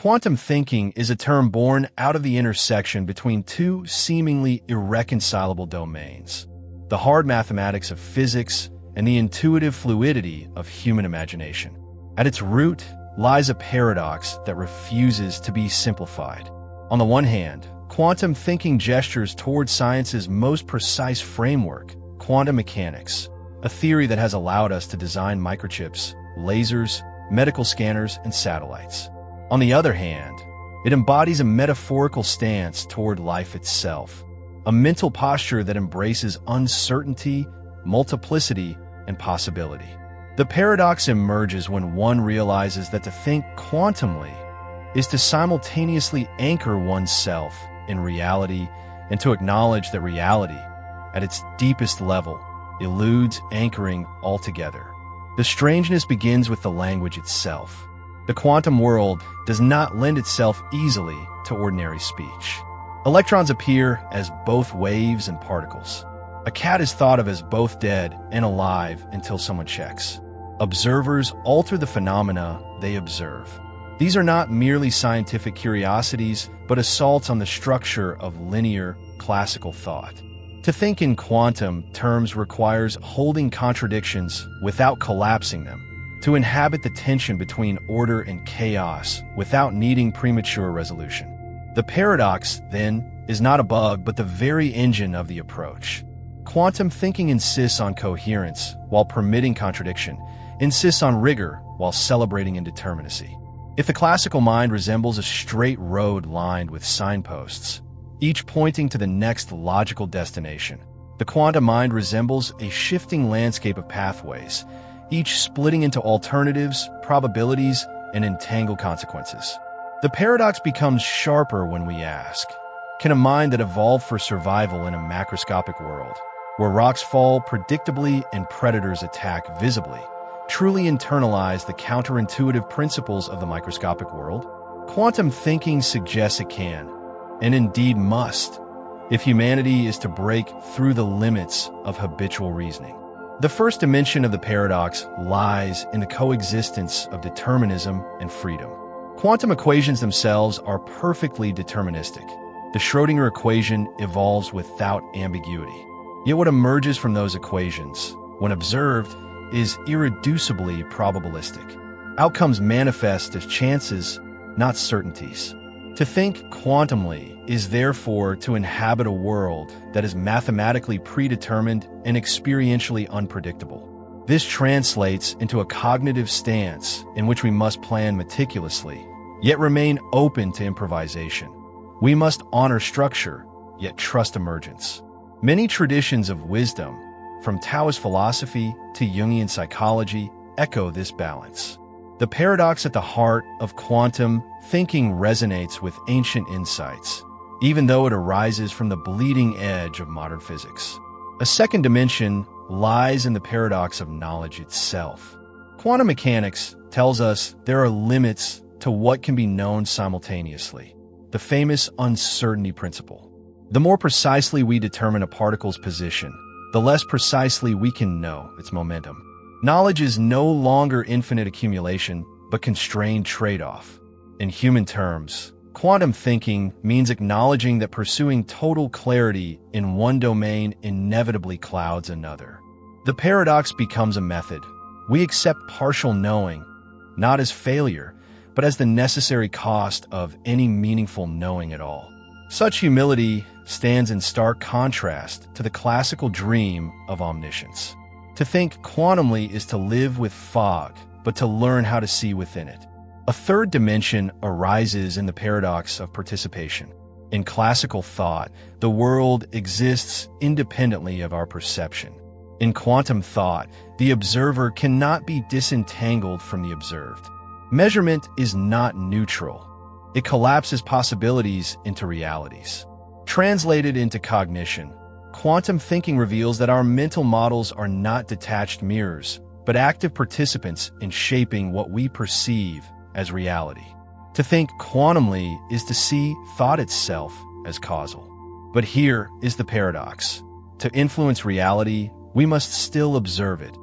Quantum thinking is a term born out of the intersection between two seemingly irreconcilable domains: the hard mathematics of physics and the intuitive fluidity of human imagination. At its root lies a paradox that refuses to be simplified. On the one hand, quantum thinking gestures toward science's most precise framework, quantum mechanics, a theory that has allowed us to design microchips, lasers, medical scanners, and satellites. On the other hand, it embodies a metaphorical stance toward life itself, a mental posture that embraces uncertainty, multiplicity, and possibility. The paradox emerges when one realizes that to think quantumly is to simultaneously anchor oneself in reality and to acknowledge that reality, at its deepest level, eludes anchoring altogether. The strangeness begins with the language itself. The quantum world does not lend itself easily to ordinary speech. Electrons appear as both waves and particles. A cat is thought of as both dead and alive until someone checks. Observers alter the phenomena they observe. These are not merely scientific curiosities, but assaults on the structure of linear, classical thought. To think in quantum terms requires holding contradictions without collapsing them, to inhabit the tension between order and chaos without needing premature resolution. The paradox, then, is not a bug, but the very engine of the approach. Quantum thinking insists on coherence while permitting contradiction, insists on rigor while celebrating indeterminacy. If the classical mind resembles a straight road lined with signposts, each pointing to the next logical destination, the quantum mind resembles a shifting landscape of pathways, each splitting into alternatives, probabilities, and entangled consequences. The paradox becomes sharper when we ask, can a mind that evolved for survival in a macroscopic world, where rocks fall predictably and predators attack visibly, truly internalize the counterintuitive principles of the microscopic world? Quantum thinking suggests it can, and indeed must, if humanity is to break through the limits of habitual reasoning. The first dimension of the paradox lies in the coexistence of determinism and freedom. Quantum equations themselves are perfectly deterministic. The Schrödinger equation evolves without ambiguity. Yet what emerges from those equations, when observed, is irreducibly probabilistic. Outcomes manifest as chances, not certainties. To think quantumly is therefore to inhabit a world that is mathematically predetermined and experientially unpredictable. This translates into a cognitive stance in which we must plan meticulously, yet remain open to improvisation. We must honor structure, yet trust emergence. Many traditions of wisdom, from Taoist philosophy to Jungian psychology, echo this balance. The paradox at the heart of quantum thinking resonates with ancient insights, even though it arises from the bleeding edge of modern physics. A second dimension lies in the paradox of knowledge itself. Quantum mechanics tells us there are limits to what can be known simultaneously, the famous uncertainty principle. The more precisely we determine a particle's position, the less precisely we can know its momentum. Knowledge is no longer infinite accumulation, but constrained trade-off. In human terms, quantum thinking means acknowledging that pursuing total clarity in one domain inevitably clouds another. The paradox becomes a method. We accept partial knowing, not as failure, but as the necessary cost of any meaningful knowing at all. Such humility stands in stark contrast to the classical dream of omniscience. To think quantumly is to live with fog, but to learn how to see within it. A third dimension arises in the paradox of participation. In classical thought, the world exists independently of our perception. In quantum thought, the observer cannot be disentangled from the observed. Measurement is not neutral. It collapses possibilities into realities. Translated into cognition, quantum thinking reveals that our mental models are not detached mirrors, but active participants in shaping what we perceive as reality. To think quantumly is to see thought itself as causal. But here is the paradox. To influence reality, we must still observe it,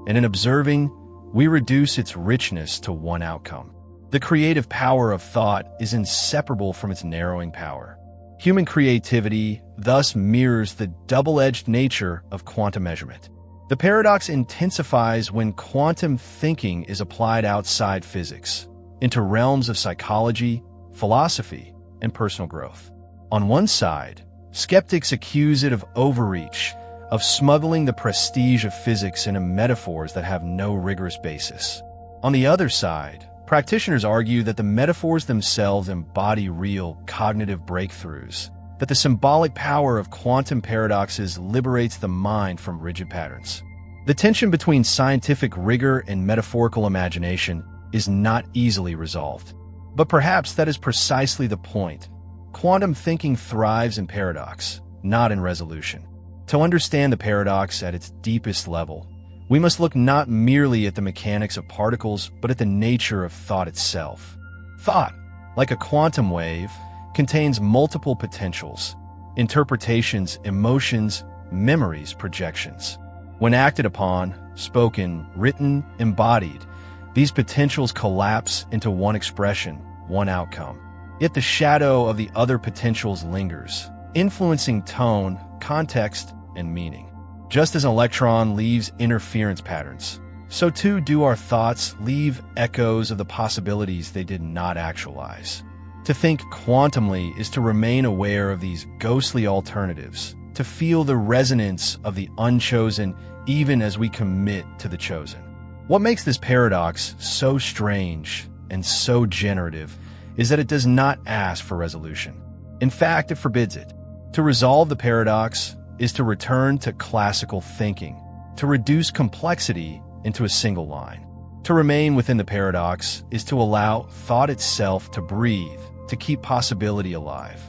and in observing, we reduce its richness to one outcome. The creative power of thought is inseparable from its narrowing power. Human creativity thus mirrors the double-edged nature of quantum measurement. The paradox intensifies when quantum thinking is applied outside physics, into realms of psychology, philosophy, and personal growth. On one side, skeptics accuse it of overreach, of smuggling the prestige of physics into metaphors that have no rigorous basis. On the other side, practitioners argue that the metaphors themselves embody real cognitive breakthroughs, that the symbolic power of quantum paradoxes liberates the mind from rigid patterns. The tension between scientific rigor and metaphorical imagination is not easily resolved. But perhaps that is precisely the point. Quantum thinking thrives in paradox, not in resolution. To understand the paradox at its deepest level, we must look not merely at the mechanics of particles, but at the nature of thought itself. Thought, like a quantum wave, contains multiple potentials: interpretations, emotions, memories, projections. When acted upon, spoken, written, embodied, these potentials collapse into one expression, one outcome. Yet the shadow of the other potentials lingers, influencing tone, context, and meaning. Just as an electron leaves interference patterns, so too do our thoughts leave echoes of the possibilities they did not actualize. To think quantumly is to remain aware of these ghostly alternatives, to feel the resonance of the unchosen even as we commit to the chosen. What makes this paradox so strange and so generative is that it does not ask for resolution. In fact, it forbids it. To resolve the paradox is to return to classical thinking, to reduce complexity into a single line. To remain within the paradox is to allow thought itself to breathe, to keep possibility alive.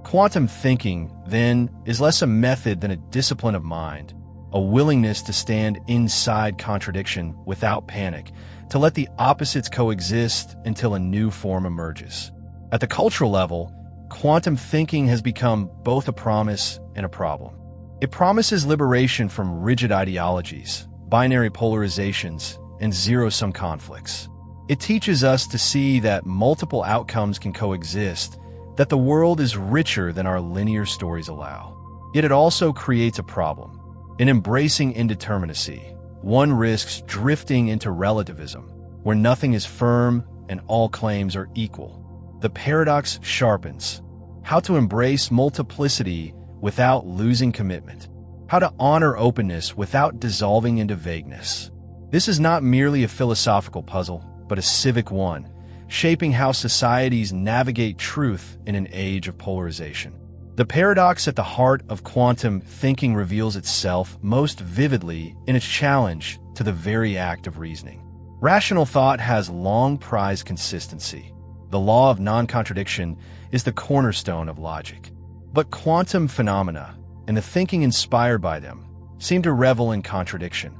Quantum thinking, then, is less a method than a discipline of mind, a willingness to stand inside contradiction without panic, to let the opposites coexist until a new form emerges. At the cultural level, quantum thinking has become both a promise and a problem. It promises liberation from rigid ideologies, binary polarizations, and zero-sum conflicts. It teaches us to see that multiple outcomes can coexist, that the world is richer than our linear stories allow. Yet it also creates a problem. In embracing indeterminacy, one risks drifting into relativism, where nothing is firm and all claims are equal. The paradox sharpens how to embrace multiplicity without losing commitment, how to honor openness without dissolving into vagueness. This is not merely a philosophical puzzle, but a civic one, shaping how societies navigate truth in an age of polarization. The paradox at the heart of quantum thinking reveals itself most vividly in its challenge to the very act of reasoning. Rational thought has long prized consistency. The law of non-contradiction is the cornerstone of logic. But quantum phenomena, and the thinking inspired by them, seem to revel in contradiction.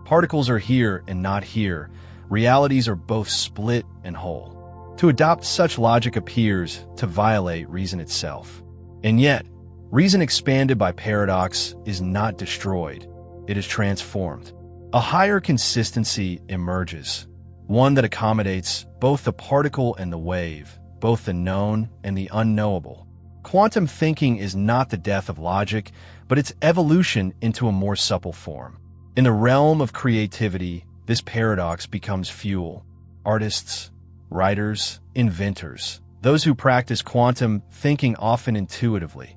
Particles are here and not here. Realities are both split and whole. To adopt such logic appears to violate reason itself. And yet, reason expanded by paradox is not destroyed. It is transformed. A higher consistency emerges, one that accommodates both the particle and the wave, both the known and the unknowable. Quantum thinking is not the death of logic, but its evolution into a more supple form. In the realm of creativity, this paradox becomes fuel. Artists, writers, inventors, those who practice quantum thinking often intuitively,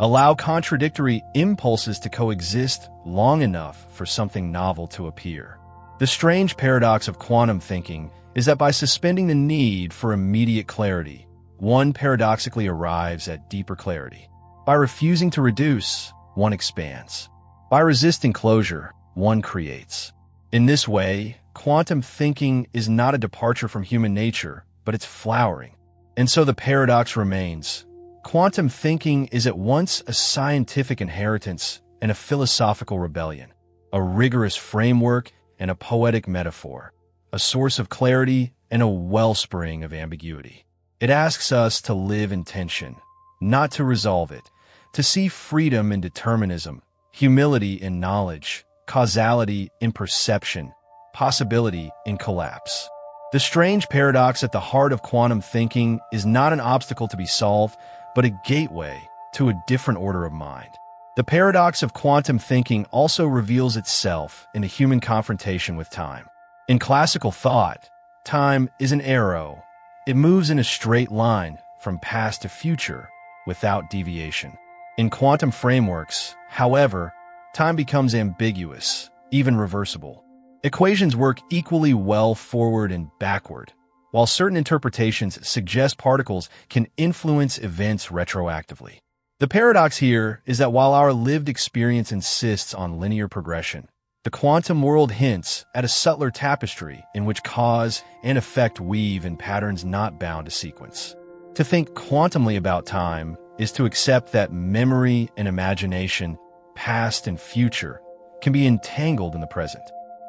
allow contradictory impulses to coexist long enough for something novel to appear. The strange paradox of quantum thinking is that by suspending the need for immediate clarity, one paradoxically arrives at deeper clarity. By refusing to reduce, one expands. By resisting closure, one creates. In this way, quantum thinking is not a departure from human nature, but it's flowering. And so the paradox remains. Quantum thinking is at once a scientific inheritance and a philosophical rebellion, a rigorous framework and a poetic metaphor, a source of clarity and a wellspring of ambiguity. It asks us to live in tension, not to resolve it, to see freedom in determinism, humility in knowledge, causality in perception, possibility in collapse. The strange paradox at the heart of quantum thinking is not an obstacle to be solved, but a gateway to a different order of mind. The paradox of quantum thinking also reveals itself in a human confrontation with time. In classical thought, time is an arrow. It moves in a straight line from past to future without deviation. In quantum frameworks, however, time becomes ambiguous, even reversible. Equations work equally well forward and backward, while certain interpretations suggest particles can influence events retroactively. The paradox here is that while our lived experience insists on linear progression, the quantum world hints at a subtler tapestry in which cause and effect weave in patterns not bound to sequence. To think quantumly about time is to accept that memory and imagination, past and future, can be entangled in the present.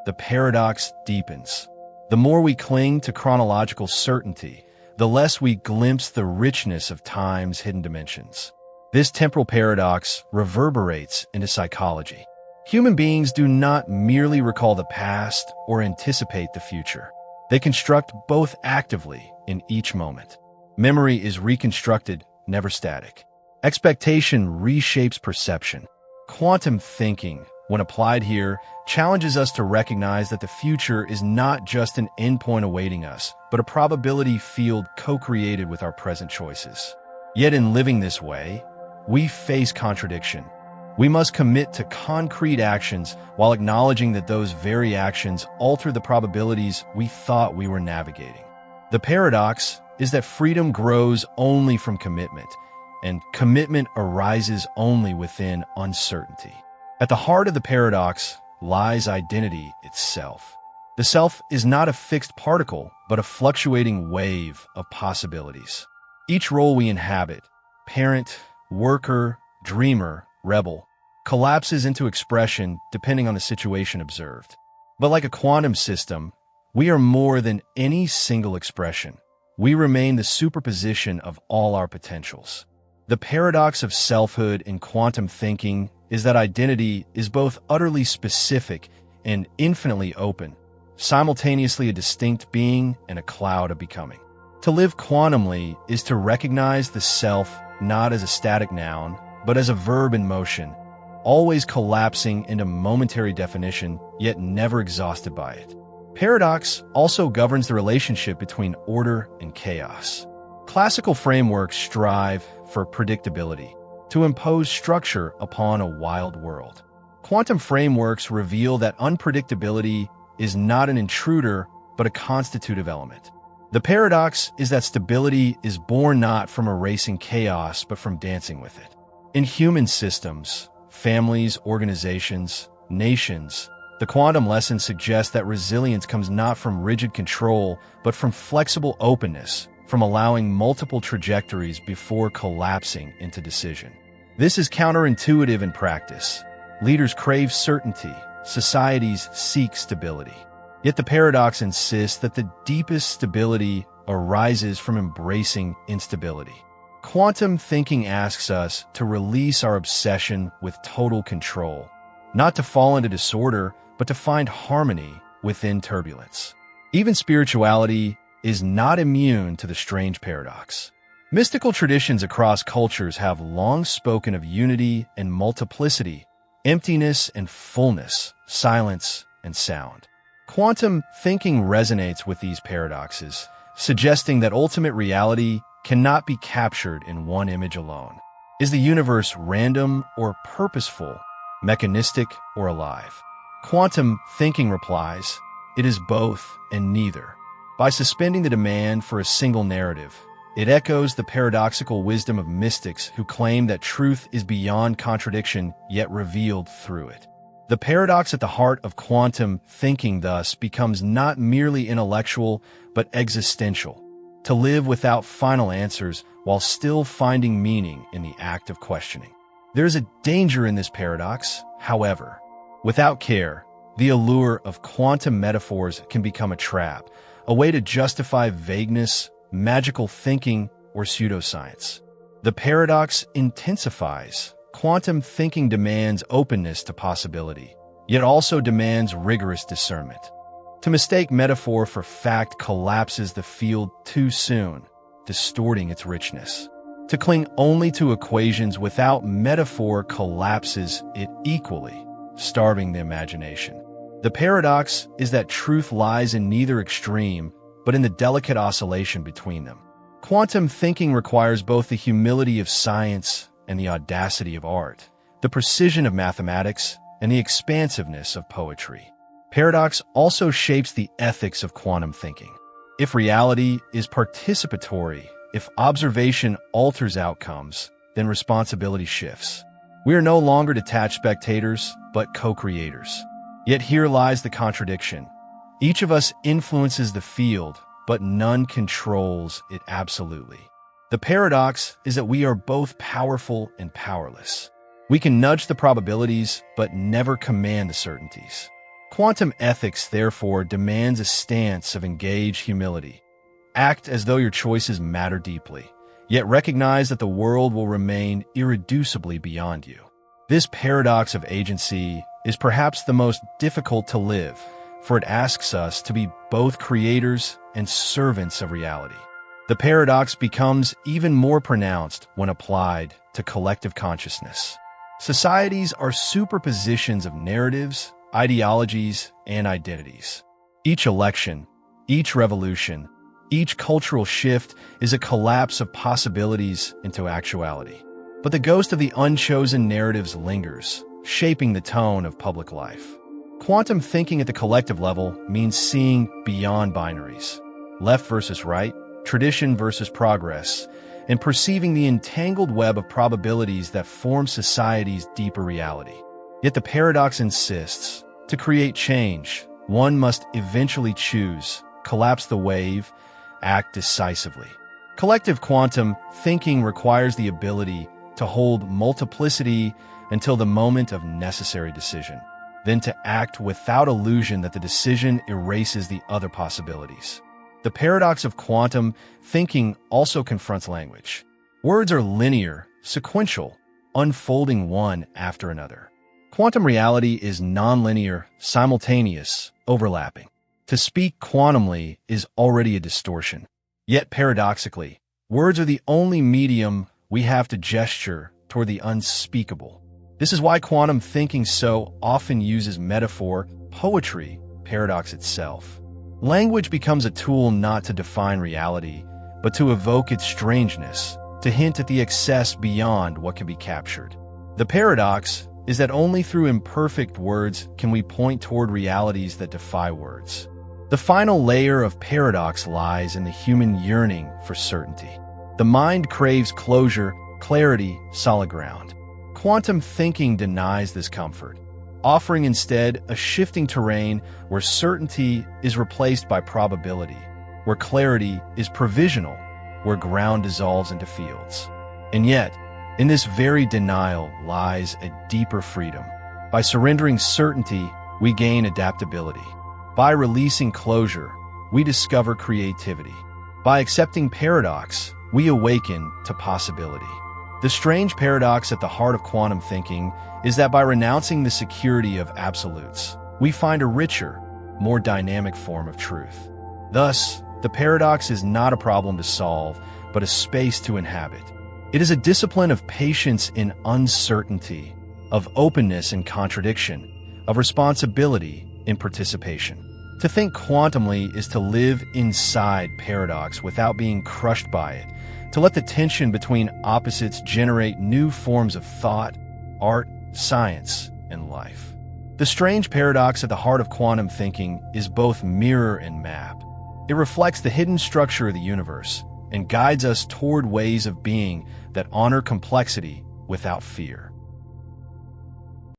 The paradox deepens. The more we cling to chronological certainty, the less we glimpse the richness of time's hidden dimensions. This temporal paradox reverberates into psychology. Human beings do not merely recall the past or anticipate the future. They construct both actively in each moment. Memory is reconstructed, never static. Expectation reshapes perception. Quantum thinking, when applied here, challenges us to recognize that the future is not just an endpoint awaiting us, but a probability field co-created with our present choices. Yet in living this way, we face contradiction. We must commit to concrete actions while acknowledging that those very actions alter the probabilities we thought we were navigating. The paradox is that freedom grows only from commitment, and commitment arises only within uncertainty. At the heart of the paradox lies identity itself. The self is not a fixed particle, but a fluctuating wave of possibilities. Each role we inhabit, parent, worker, dreamer, rebel, collapses into expression depending on the situation observed. But like a quantum system, we are more than any single expression. We remain the superposition of all our potentials. The paradox of selfhood in quantum thinking is that identity is both utterly specific and infinitely open, simultaneously a distinct being and a cloud of becoming. To live quantumly is to recognize the self not as a static noun, but as a verb in motion, always collapsing into momentary definition, yet never exhausted by it. Paradox also governs the relationship between order and chaos. Classical frameworks strive for predictability, to impose structure upon a wild world. Quantum frameworks reveal that unpredictability is not an intruder, but a constitutive element. The paradox is that stability is born not from erasing chaos, but from dancing with it. In human systems, families, organizations, nations, the quantum lesson suggests that resilience comes not from rigid control, but from flexible openness, from allowing multiple trajectories before collapsing into decision. This is counterintuitive in practice. Leaders crave certainty, societies seek stability. Yet the paradox insists that the deepest stability arises from embracing instability. Quantum thinking asks us to release our obsession with total control, not to fall into disorder, but to find harmony within turbulence. Even spirituality is not immune to the strange paradox. Mystical traditions across cultures have long spoken of unity and multiplicity, emptiness and fullness, silence and sound. Quantum thinking resonates with these paradoxes, suggesting that ultimate reality cannot be captured in one image alone. Is the universe random or purposeful, mechanistic or alive? Quantum thinking replies, it is both and neither. By suspending the demand for a single narrative, it echoes the paradoxical wisdom of mystics who claim that truth is beyond contradiction yet revealed through it. The paradox at the heart of quantum thinking thus becomes not merely intellectual but existential, to live without final answers while still finding meaning in the act of questioning. There is a danger in this paradox, however. Without care, the allure of quantum metaphors can become a trap, a way to justify vagueness, magical thinking, or pseudoscience. The paradox intensifies. Quantum thinking demands openness to possibility, yet also demands rigorous discernment. To mistake metaphor for fact collapses the field too soon, distorting its richness. To cling only to equations without metaphor collapses it equally, starving the imagination. The paradox is that truth lies in neither extreme, but in the delicate oscillation between them. Quantum thinking requires both the humility of science and the audacity of art, the precision of mathematics and the expansiveness of poetry. Paradox also shapes the ethics of quantum thinking. If reality is participatory, if observation alters outcomes, then responsibility shifts. We are no longer detached spectators, but co-creators. Yet here lies the contradiction. Each of us influences the field, but none controls it absolutely. The paradox is that we are both powerful and powerless. We can nudge the probabilities, but never command the certainties. Quantum ethics, therefore, demands a stance of engaged humility. Act as though your choices matter deeply, yet recognize that the world will remain irreducibly beyond you. This paradox of agency is perhaps the most difficult to live, for it asks us to be both creators and servants of reality. The paradox becomes even more pronounced when applied to collective consciousness. Societies are superpositions of narratives, ideologies, and identities. Each election, each revolution, each cultural shift is a collapse of possibilities into actuality. But the ghost of the unchosen narratives lingers, shaping the tone of public life. Quantum thinking at the collective level means seeing beyond binaries, left versus right, tradition versus progress, and perceiving the entangled web of probabilities that form society's deeper reality. Yet the paradox insists, to create change, one must eventually choose, collapse the wave, act decisively. Collective quantum thinking requires the ability to hold multiplicity until the moment of necessary decision, then to act without illusion that the decision erases the other possibilities. The paradox of quantum thinking also confronts language. Words are linear, sequential, unfolding one after another. Quantum reality is nonlinear, simultaneous, overlapping. To speak quantumly is already a distortion. Yet paradoxically, words are the only medium we have to gesture toward the unspeakable. This is why quantum thinking so often uses metaphor, poetry, paradox itself. Language becomes a tool not to define reality, but to evoke its strangeness, to hint at the excess beyond what can be captured. The paradox is that only through imperfect words can we point toward realities that defy words. The final layer of paradox lies in the human yearning for certainty. The mind craves closure, clarity, solid ground. Quantum thinking denies this comfort, offering instead a shifting terrain where certainty is replaced by probability, where clarity is provisional, where ground dissolves into fields. And yet, in this very denial lies a deeper freedom. By surrendering certainty, we gain adaptability. By releasing closure, we discover creativity. By accepting paradox, we awaken to possibility. The strange paradox at the heart of quantum thinking is that by renouncing the security of absolutes, we find a richer, more dynamic form of truth. Thus, the paradox is not a problem to solve, but a space to inhabit. It is a discipline of patience in uncertainty, of openness in contradiction, of responsibility in participation. To think quantumly is to live inside paradox without being crushed by it, to let the tension between opposites generate new forms of thought, art, science, and life. The strange paradox at the heart of quantum thinking is both mirror and map. It reflects the hidden structure of the universe and guides us toward ways of being that honor complexity without fear.